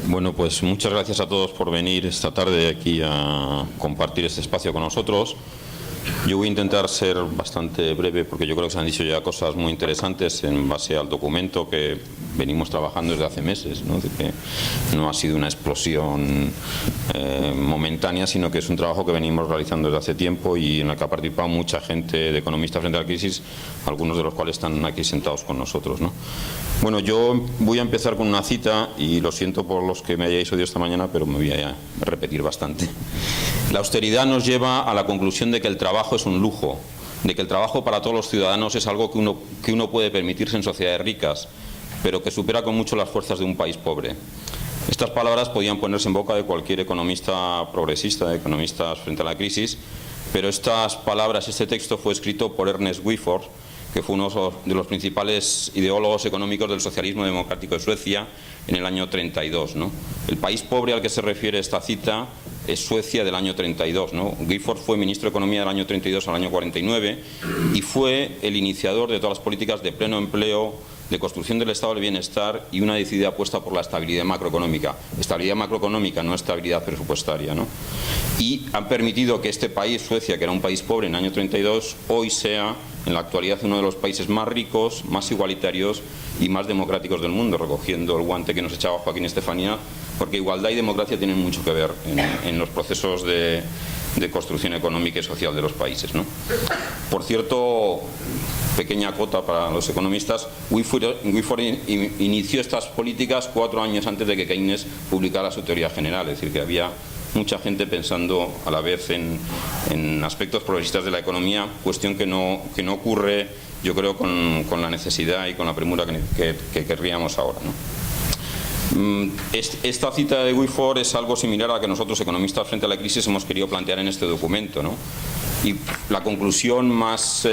Bueno, pues muchas gracias a todos por venir esta tarde aquí a compartir este espacio con nosotros. Yo voy a intentar ser bastante breve porque yo creo que se han dicho ya cosas muy interesantes en base al documento que venimos trabajando desde hace meses, ¿no? De que no ha sido una explosión momentánea, sino que es un trabajo que venimos realizando desde hace tiempo y en el que ha participado mucha gente de economistas frente a la crisis, algunos de los cuales están aquí sentados con nosotros, ¿no? Bueno, yo voy a empezar con una cita y lo siento por los que me hayáis oído esta mañana, pero me voy a repetir bastante. La austeridad nos lleva a la conclusión de que el trabajo es un lujo, de que el trabajo para todos los ciudadanos es algo que uno puede permitirse en sociedades ricas, pero que supera con mucho las fuerzas de un país pobre. Estas palabras podían ponerse en boca de cualquier economista progresista, de economistas frente a la crisis, pero estas palabras, este texto fue escrito por Ernest Wigforss, que fue uno de los principales ideólogos económicos del socialismo democrático de Suecia en el año 32, ¿no? El país pobre al que se refiere esta cita es Suecia del año 32, ¿no? Wigforss fue ministro de Economía del año 32 al año 49 y fue el iniciador de todas las políticas de pleno empleo, de construcción del estado del bienestar y una decidida apuesta por la estabilidad macroeconómica. Estabilidad macroeconómica, no estabilidad presupuestaria, ¿no? Y han permitido que este país, Suecia, que era un país pobre en el año 32, hoy sea, en la actualidad, uno de los países más ricos, más igualitarios y más democráticos del mundo, recogiendo el guante que nos echaba Joaquín Estefanía, porque igualdad y democracia tienen mucho que ver en los procesos de construcción económica y social de los países, ¿no? Por cierto, pequeña cota para los economistas, Wigforss inició estas políticas 4 años antes de que Keynes publicara su teoría general, es decir, que había mucha gente pensando a la vez en aspectos progresistas de la economía, cuestión que no ocurre, yo creo, con la necesidad y con la premura que querríamos ahora, ¿no? Esta cita de Wigforss es algo similar a la que nosotros, economistas frente a la crisis, hemos querido plantear en este documento, ¿no? Y la conclusión más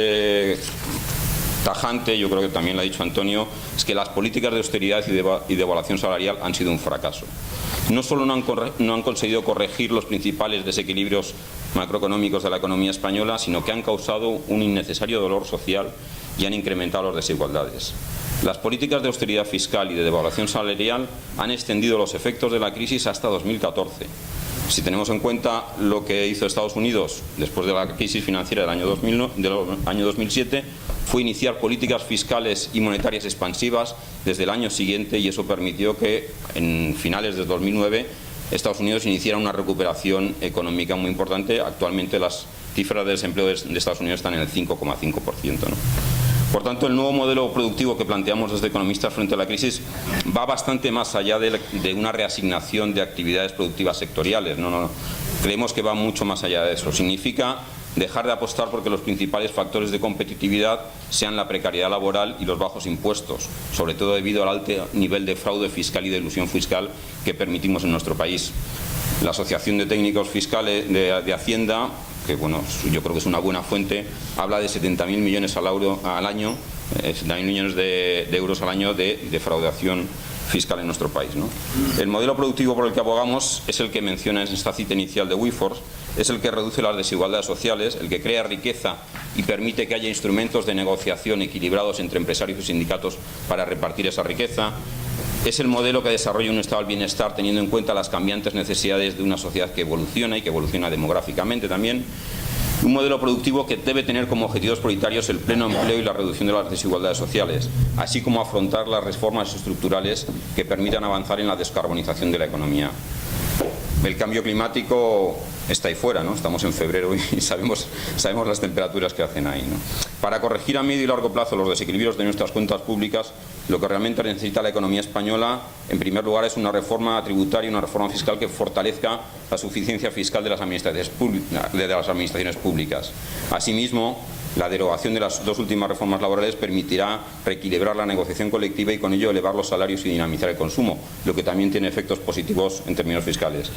tajante, yo creo que también lo ha dicho Antonio, es que las políticas de austeridad y de devaluación salarial han sido un fracaso. No solo no han conseguido corregir los principales desequilibrios macroeconómicos de la economía española, sino que han causado un innecesario dolor social y han incrementado las desigualdades. Las políticas de austeridad fiscal y de devaluación salarial han extendido los efectos de la crisis hasta 2014. Si tenemos en cuenta lo que hizo Estados Unidos después de la crisis financiera del año 2007, fue iniciar políticas fiscales y monetarias expansivas desde el año siguiente, y eso permitió que en finales de 2009 Estados Unidos iniciara una recuperación económica muy importante. Actualmente las cifras de desempleo de Estados Unidos están en el 5,5%, ¿no? Por tanto, el nuevo modelo productivo que planteamos desde economistas frente a la crisis va bastante más allá de una reasignación de actividades productivas sectoriales. Creemos que va mucho más allá de eso. Significa dejar de apostar porque los principales factores de competitividad sean la precariedad laboral y los bajos impuestos, sobre todo debido al alto nivel de fraude fiscal y de elusión fiscal que permitimos en nuestro país. La Asociación de Técnicos Fiscales de Hacienda, que bueno, yo creo que es una buena fuente, habla de 70.000 millones al año, 70.000 millones de euros al año de defraudación fiscal en nuestro país, ¿no? El modelo productivo por el que abogamos es el que menciona en esta cita inicial de Wigforss, es el que reduce las desigualdades sociales, el que crea riqueza y permite que haya instrumentos de negociación equilibrados entre empresarios y sindicatos para repartir esa riqueza. Es el modelo que desarrolla un estado del bienestar teniendo en cuenta las cambiantes necesidades de una sociedad que evoluciona y que evoluciona demográficamente también. Un modelo productivo que debe tener como objetivos prioritarios el pleno empleo y la reducción de las desigualdades sociales, así como afrontar las reformas estructurales que permitan avanzar en la descarbonización de la economía. El cambio climático está ahí fuera, ¿no? Estamos en febrero y sabemos las temperaturas que hacen ahí, ¿no? Para corregir a medio y largo plazo los desequilibrios de nuestras cuentas públicas, lo que realmente necesita la economía española, en primer lugar, es una reforma tributaria y una reforma fiscal que fortalezca la suficiencia fiscal de las administraciones públicas. Asimismo, la derogación de las 2 últimas reformas laborales permitirá reequilibrar la negociación colectiva y con ello elevar los salarios y dinamizar el consumo, lo que también tiene efectos positivos en términos fiscales.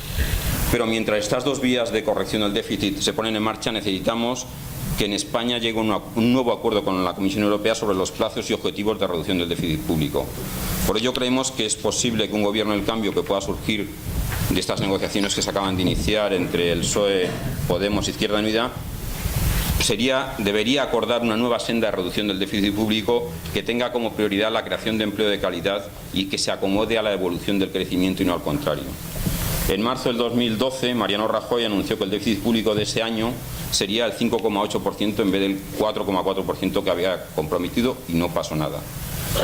Pero mientras estas 2 vías de corrección del déficit se ponen en marcha, necesitamos que en España llegue un nuevo acuerdo con la Comisión Europea sobre los plazos y objetivos de reducción del déficit público. Por ello creemos que es posible que un gobierno del cambio que pueda surgir de estas negociaciones que se acaban de iniciar entre el PSOE, Podemos, Izquierda Unida, debería acordar una nueva senda de reducción del déficit público que tenga como prioridad la creación de empleo de calidad y que se acomode a la evolución del crecimiento y no al contrario. En marzo del 2012, Mariano Rajoy anunció que el déficit público de ese año sería el 5,8% en vez del 4,4% que había comprometido, y no pasó nada.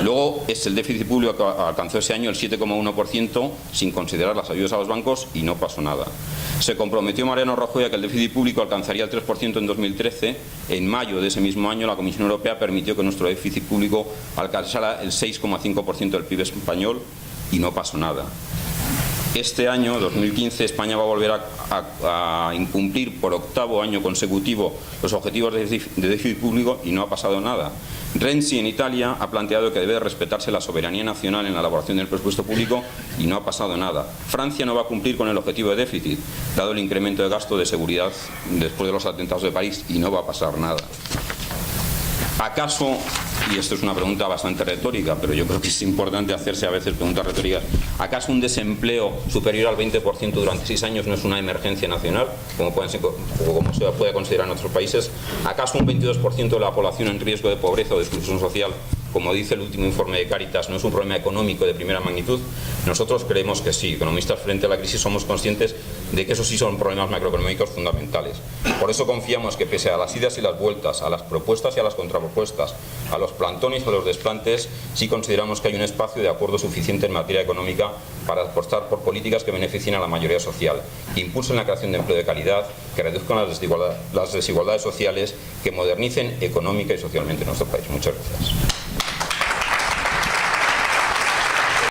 Luego es el déficit público que alcanzó ese año el 7,1% sin considerar las ayudas a los bancos, y no pasó nada. Se comprometió Mariano Rajoy a que el déficit público alcanzaría el 3% en 2013. En mayo de ese mismo año la Comisión Europea permitió que nuestro déficit público alcanzara el 6,5% del PIB español, y no pasó nada. Este año, 2015, España va a volver a incumplir por octavo año consecutivo los objetivos de déficit público, y no ha pasado nada. Renzi, en Italia, ha planteado que debe respetarse la soberanía nacional en la elaboración del presupuesto público, y no ha pasado nada. Francia no va a cumplir con el objetivo de déficit, dado el incremento de gasto de seguridad después de los atentados de París, y no va a pasar nada. ¿Acaso, y esto es una pregunta bastante retórica, pero yo creo que es importante hacerse a veces preguntas retóricas, ¿acaso un desempleo superior al 20% durante 6 años no es una emergencia nacional, como se puede considerar en otros países? ¿Acaso un 22% de la población en riesgo de pobreza o de exclusión social, como dice el último informe de Cáritas, no es un problema económico de primera magnitud? Nosotros creemos que sí. Economistas frente a la crisis somos conscientes de que esos sí son problemas macroeconómicos fundamentales. Por eso confiamos que, pese a las idas y las vueltas, a las propuestas y a las contrapropuestas, a los plantones y a los desplantes, sí consideramos que hay un espacio de acuerdo suficiente en materia económica para apostar por políticas que beneficien a la mayoría social, que impulsen la creación de empleo de calidad, que reduzcan las desigualdades sociales, que modernicen económica y socialmente nuestro país. Muchas gracias.